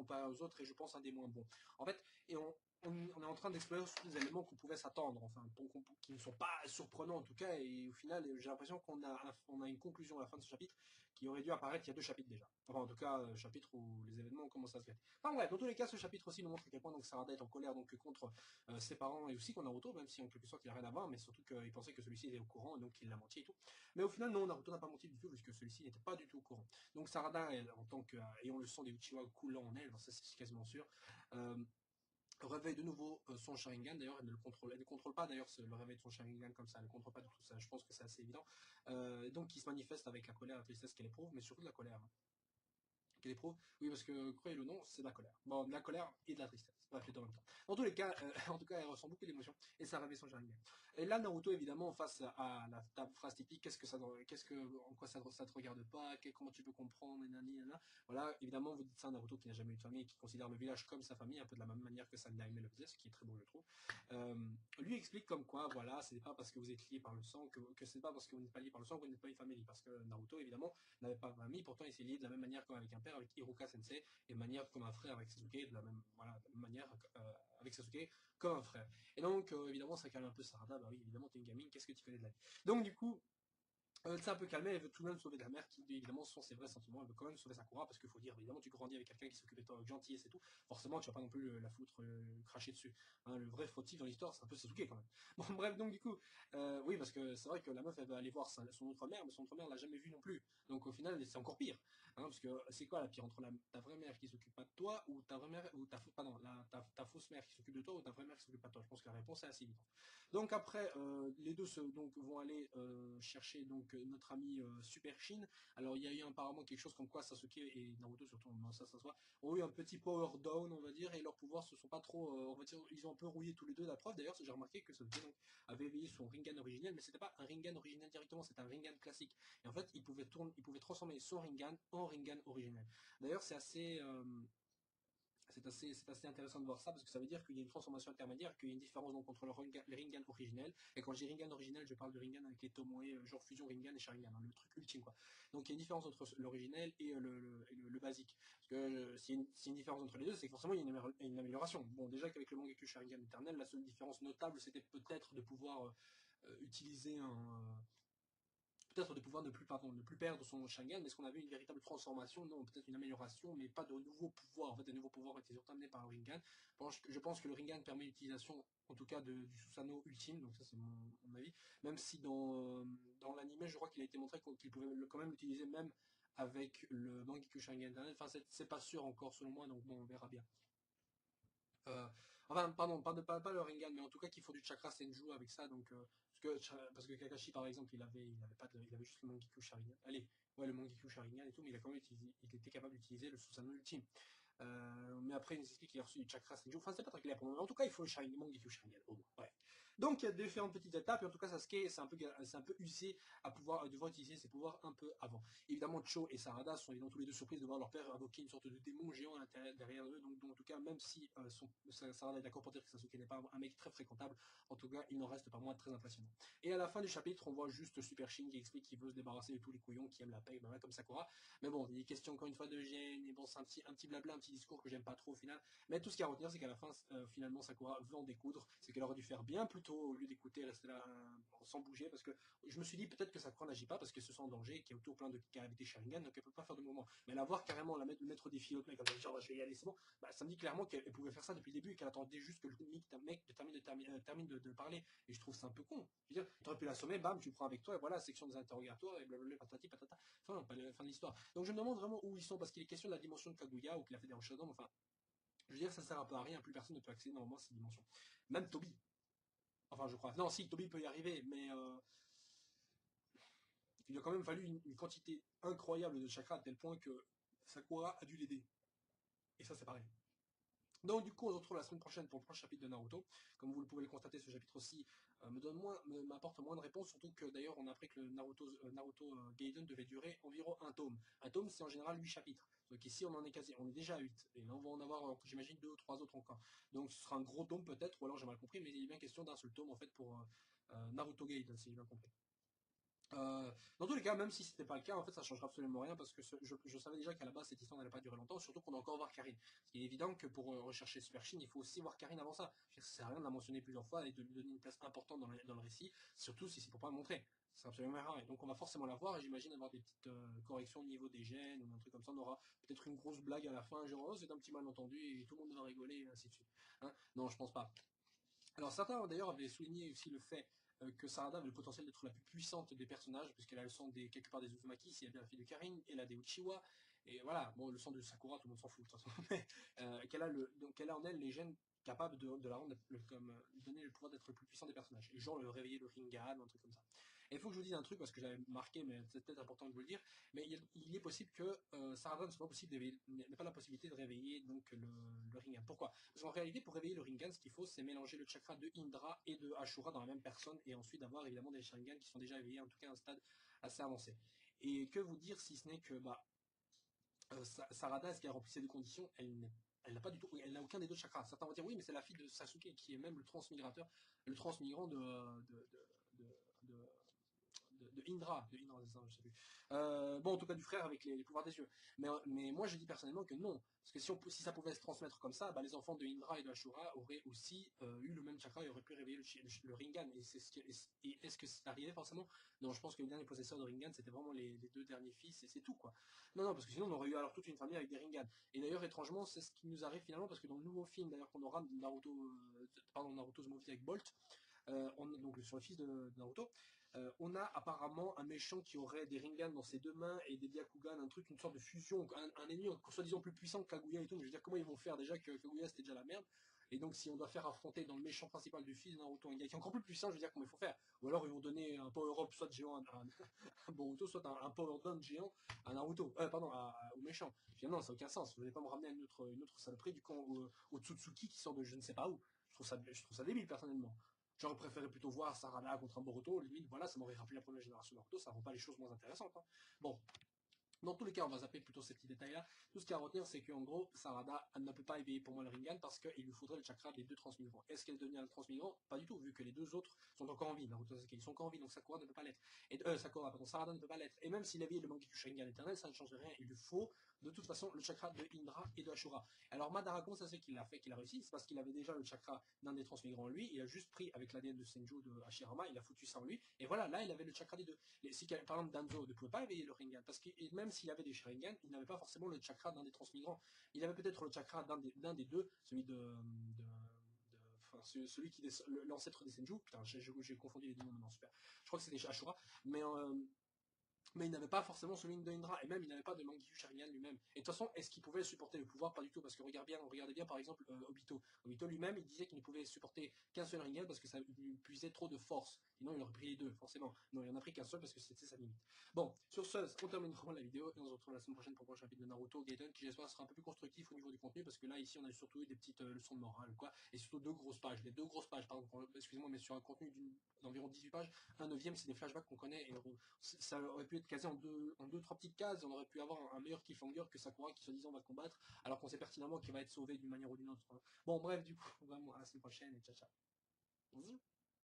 comparé aux autres, et je pense un des moins bons. En fait, et on est en train d'explorer tous les éléments qu'on pouvait s'attendre, enfin, qui ne sont pas surprenants en tout cas, et au final, j'ai l'impression on a une conclusion à la fin de ce chapitre qui aurait dû apparaître il y a 2 chapitres déjà. Enfin, en tout cas, chapitre où les événements ont commencé à se gâter. Enfin bref, dans tous les cas, ce chapitre aussi nous montre à quel point donc Sarada est en colère donc contre ses parents et aussi contre Naruto, même si en quelque sorte il n'a rien à voir, mais surtout qu'il pensait que celui-ci était au courant, et donc il l'a menti et tout. Mais au final, non, Naruto n'a pas menti du tout, puisque celui-ci n'était pas du tout au courant. Donc Sarada, elle, en tant que ayant le sang des Uchiwa coulant en elle, ça c'est quasiment sûr, euh, réveille de nouveau son Sharingan. D'ailleurs, elle ne contrôle pas d'ailleurs le réveil de son Sharingan comme ça. Elle ne contrôle pas du tout ça. Je pense que c'est assez évident. Donc, il se manifeste avec la colère, la tristesse qu'elle éprouve, mais surtout de la colère. Hein. Qu'elle éprouve. Oui, parce que croyez le nom, c'est de la colère. Bon, de la colère et de la tristesse. Bref, les deux en même temps. Dans tous les cas, en tout cas, elle ressent beaucoup d'émotions et ça réveille son Sharingan. Et là, Naruto, évidemment, face à la phrase typique, en quoi ça te regarde pas, comment tu peux comprendre, nanana. Voilà, évidemment, vous dites ça à Naruto qui n'a jamais eu de famille et qui considère le village comme sa famille, un peu de la même manière que Sandaime le faisait, ce qui est très beau, je trouve. Lui explique comme quoi, voilà, c'est pas parce que vous êtes lié par le sang que c'est pas parce que vous n'êtes pas lié par le sang que vous n'êtes pas une famille. Parce que Naruto, évidemment, n'avait pas de famille, pourtant il s'est lié de la même manière qu'avec un père, avec Hiruka Sensei, et de manière comme un frère avec Sasuke, de la même manière avec Sasuke, comme un frère. Et donc, évidemment, ça calme un peu Sarada, bah oui, évidemment, t'es une gamine, qu'est-ce que tu connais de la vie? Donc, du coup, c'est un peu calmé, elle veut tout de même sauver de la mère, qui évidemment sont ses vrais sentiments, elle veut quand même sauver Sakura, parce qu'il faut dire, évidemment, tu grandis avec quelqu'un qui s'occupe de toi avec gentillesse et tout, forcément, tu vas pas non plus la foutre, cracher dessus. Hein, le vrai fautif dans l'histoire, c'est un peu Sasuke quand même. Bon, bref, donc du coup, oui, parce que c'est vrai que la meuf, elle va aller voir son autre mère, mais son autre mère l'a jamais vue non plus. Donc au final, c'est encore pire. Hein, parce que c'est quoi la pire entre ta vraie mère qui s'occupe pas de toi, ou ta vraie mère, ou pardon, ta fausse mère qui s'occupe de toi, ou ta vraie mère qui s'occupe pas de toi? Je pense que la réponse est assez évidente. Donc après, les deux donc, vont aller chercher donc notre ami Super Shin. Alors il y a eu apparemment quelque chose comme quoi Sasuke et Naruto surtout, ça se voit, ont eu un petit power down, on va dire, et leurs pouvoirs se sont pas trop, on va dire, ils ont un peu rouillé tous les deux. La preuve d'ailleurs, j'ai remarqué que Sasuke donc, avait éveillé son Rinnegan originel, mais c'était pas un Rinnegan originel directement, c'était un Rinnegan classique. Et en fait, il pouvait transformer son Rinnegan en Rinnegan originel. D'ailleurs, c'est assez intéressant de voir ça parce que ça veut dire qu'il y a une transformation intermédiaire, qu'il y a une différence donc, entre le Rinnegan originel. Et quand je dis Rinnegan originel, je parle de Rinnegan avec les Tomoe, genre fusion Rinnegan et Sharingan, hein, le truc ultime quoi. Donc il y a une différence entre l'originel et le basique. Parce que s'il y a une différence entre les deux, c'est que forcément il y a une amélioration. Bon, déjà qu'avec le Mangekyou Sharingan éternel, la seule différence notable c'était peut-être de pouvoir utiliser peut-être de pouvoir ne plus perdre son Sharingan, mais est-ce qu'on avait une véritable transformation? Non, peut-être une amélioration, mais pas de nouveaux pouvoirs. En fait, des nouveaux pouvoirs ont été surtout amenés par le Rinnegan. Je pense que le Rinnegan permet l'utilisation, en tout cas, du Susanoo ultime, donc ça c'est mon avis. Même si dans l'anime, je crois qu'il a été montré qu'il pouvait quand même l'utiliser même avec le Mangekyou Sharingan internet. Enfin, c'est pas sûr encore selon moi, donc bon, on verra bien. Enfin, pardon, pas le Rinnegan, mais en tout cas qu'il faut du Chakra Senju avec ça, donc parce que Kakashi par exemple, il avait pas il avait juste le Mangekyou Sharingan. Allez, ouais, le Mangekyou Sharingan et tout, mais il a quand même il était capable d'utiliser le Susanoo ultime. Mais après, il nous explique qu'il a reçu du Chakra Senju. Enfin, c'est pas très clair pour moi. Mais en tout cas, il faut le Sharingan, Mangekyou Sharingan. Oh, ouais. Donc, il y a différentes petites étapes. Et en tout cas, Sasuke, c'est un peu usé à devoir utiliser ses pouvoirs un peu avant. Évidemment, Cho et Sarada sont évidemment tous les deux surprises de voir leur père invoquer une sorte de démon géant derrière eux. Donc, en tout cas, même si Sarada est d'accord pour dire que Sasuke n'est pas un mec très fréquentable, en tout cas, il n'en reste pas moins très impressionnant. Et à la fin du chapitre, on voit juste Super Shin qui explique qu'il veut se débarrasser de tous les couillons qui aiment la paix, comme Sakura. Mais bon, il est question encore une fois de gêne, et bon, c'est un petit blabla, un petit discours que j'aime pas trop au final. Mais tout ce qu'il y a à retenir, c'est qu'à la fin, finalement, Sakura veut en découdre. C'est qu'elle aurait dû faire bien plus tôt au lieu d'écouter, rester là sans bouger. Parce que je me suis dit peut-être que Sakura n'agit pas parce qu'elle se sent en danger, qu'il y a autour plein de cavités Sharingan, donc elle peut pas faire de mouvement. Mais la voir carrément, le mettre au défi, l'autre mec, comme ça, genre, je vais y aller, c'est bon. Bah, ça me dit clairement qu'elle pouvait faire ça depuis le début et qu'elle attendait juste que le mec termine de parler. Et je trouve ça un peu con. Je veux dire, tu aurais pu l'assommer, bam, tu le prends avec toi, et voilà, section des interrogatoires, et blablabla, patati patata. Fin, fin de l'histoire. Donc je me demande vraiment où ils sont, parce qu'il est question de la dimension de Kaguya, ou qu'il a fait des Shadow, enfin, je veux dire, ça sert un peu à rien, plus personne ne peut accéder normalement à ces dimensions. Même Toby. Enfin, je crois. Non, si, Toby peut y arriver, mais il a quand même fallu une quantité incroyable de chakras à tel point que Sakura a dû l'aider. Et ça, c'est pareil. Donc du coup, on se retrouve la semaine prochaine pour le prochain chapitre de Naruto. Comme vous pouvez le constater, ce chapitre aussi m'apporte moins de réponses, surtout que d'ailleurs on a appris que le Naruto Gaiden devait durer environ un tome. Un tome, c'est en général 8 chapitres. Donc ici, on est déjà à 8. Et là, on va en avoir, j'imagine, 2 ou 3 autres encore. Donc ce sera un gros tome peut-être, ou alors j'ai mal compris, mais il est bien question d'un seul tome en fait pour Naruto Gaiden, si j'ai bien compris. Dans tous les cas, même si c'était pas le cas, en fait, ça changera absolument rien parce que je savais déjà qu'à la base, cette histoire n'allait pas durer longtemps, surtout qu'on doit encore voir Karine. Il est évident que pour rechercher Super Chine, il faut aussi voir Karine avant ça. Je veux dire, ça sert à rien de la mentionner plusieurs fois et de lui donner une place importante dans le récit, surtout si c'est pour pas le montrer. C'est absolument rare. Et donc, on va forcément la voir et j'imagine avoir des petites corrections au niveau des gènes ou un truc comme ça. On aura peut-être une grosse blague à la fin, genre, oh, c'est un petit malentendu et tout le monde va rigoler et ainsi de suite. Hein, non, je pense pas. Alors certains d'ailleurs avaient souligné aussi le fait que Sarada avait le potentiel d'être la plus puissante des personnages, puisqu'elle a le sang quelque part des Uzumaki, si elle est bien la fille de Karin, elle a des Uchiwa, et voilà, bon, le sang de Sakura, tout le monde s'en fout de toute façon, mais donc elle a en elle les gènes capables de la rendre, comme, lui donner le pouvoir d'être le plus puissant des personnages, et genre le réveiller le Rinnegan, un truc comme ça. Et il faut que je vous dise un truc, parce que j'avais marqué, mais c'est peut-être important de vous le dire, mais il est possible que Sarada n'ait pas la possibilité de réveiller donc, le Rinnegan. Pourquoi? Parce qu'en réalité, pour réveiller le Rinnegan, ce qu'il faut, c'est mélanger le chakra de Indra et de Ashura dans la même personne, et ensuite d'avoir évidemment des Sharingan qui sont déjà éveillés, en tout cas à un stade assez avancé. Et que vous dire si ce n'est que Sarada, est-ce qu'elle remplit ces deux conditions? Elle n'a pas du tout, elle n'a aucun des deux chakras. Certains vont dire oui, mais c'est la fille de Sasuke qui est même le transmigrateur, le transmigrant de, de, de Indra, c'est ça, je sais plus. Bon, en tout cas du frère avec les pouvoirs des yeux. Mais moi, je dis personnellement que non. Parce que si ça pouvait se transmettre comme ça, bah, les enfants de Indra et de Ashura auraient aussi eu le même chakra et auraient pu réveiller le Rinnegan. Et est-ce que c'est arrivé forcément? Non, je pense que les derniers possesseurs de Rinnegan, c'était vraiment les deux derniers fils et c'est tout, quoi. Non, non, parce que sinon, on aurait eu alors toute une famille avec des Rinnegan. Et d'ailleurs, étrangement, c'est ce qui nous arrive finalement, parce que dans le nouveau film, d'ailleurs, qu'on aura, Naruto's Movie avec Bolt, donc sur le fils de Naruto, on a apparemment un méchant qui aurait des Rinnegan dans ses deux mains et des Byakugan, un truc, une sorte de fusion, un ennemi soi-disant plus puissant que Kaguya et tout, mais je veux dire, comment ils vont faire déjà que Kaguya c'était déjà la merde. Et donc, si on doit faire affronter dans le méchant principal du fils de Naruto un gars qui est encore plus puissant, je veux dire, comment il faut faire? Ou alors, ils vont donner un power-up, soit géant à Boruto, soit un power-down géant à Naruto, pardon, au méchant. Finalement, ça n'a aucun sens. Vous n'allez pas me ramener à une autre saloperie du camp au Tsutsuki qui sort de je ne sais pas où. Je trouve ça débile, personnellement. J'aurais préféré plutôt voir Sarada contre un Boruto, limite, voilà, ça m'aurait rappelé la première génération de Naruto, ça rend pas les choses moins intéressantes. Hein. Bon, dans tous les cas, on va zapper plutôt ces petits détails-là. Tout ce qu'il y a à retenir, c'est qu'en gros, Sarada ne peut pas éveiller pour moi le Rinnegan parce qu'il lui faudrait le chakra des deux transmigrants. Est-ce qu'elle devient le transmigrant? Pas du tout, vu que les deux autres sont encore en vie. Naruto Sasuke, ils sont encore en vie, donc Sakura ne peut pas l'être. Sakura, pardon, Sarada ne peut pas l'être. Et même s'il avait le Mangekyou Sharingan éternel, ça ne change rien. Il lui faut, de toute façon, le chakra de Indra et de Ashura. Alors Madara, comment ça se fait qu'il l'a fait, qu'il a réussi? C'est parce qu'il avait déjà le chakra d'un des transmigrants en lui. Il a juste pris avec l'ADN de Senju de Hashirama, il a foutu ça en lui. Et voilà, là, il avait le chakra des deux. Si, par exemple, Danzo ne pouvait pas éveiller le Rinnegan, parce que même s'il avait des Sharingan, il n'avait pas forcément le chakra d'un des transmigrants. Il avait peut-être le chakra d'un des deux, celui enfin, celui qui l'ancêtre des Senju. Putain, j'ai confondu les deux noms maintenant, super. Je crois que c'était Ashura, mais il n'avait pas forcément celui de Indra, et même il n'avait pas de Mangekyou Sharingan lui-même. Et de toute façon, est-ce qu'il pouvait supporter le pouvoir? Pas du tout, parce que regardez bien par exemple Obito. Obito lui-même, il disait qu'il ne pouvait supporter qu'un seul Rinnegan parce que ça lui puisait trop de force. Sinon, il aurait pris les deux, forcément. Non, il en a pris qu'un seul parce que c'était sa limite. Bon, sur ce, on termine vraiment la vidéo, et on se retrouve la semaine prochaine pour un chapitre de Naruto Gaiden, qui j'espère sera un peu plus constructif au niveau du contenu, parce que là, ici, on a surtout eu des petites leçons de morale, quoi, et surtout deux grosses pages. Les deux grosses pages, pardon, excusez-moi, mais sur un contenu d'environ 18 pages, un neuvième, c'est des flashbacks qu'on connaît, et ça aurait pu être casé en deux, trois petites cases, on aurait pu avoir un meilleur cliffhanger que Sakura qui soi-disant va combattre, alors qu'on sait pertinemment qu'il va être sauvé d'une manière ou d'une autre. Bon, bref, du coup, vraiment, à la semaine prochaine et ciao ciao.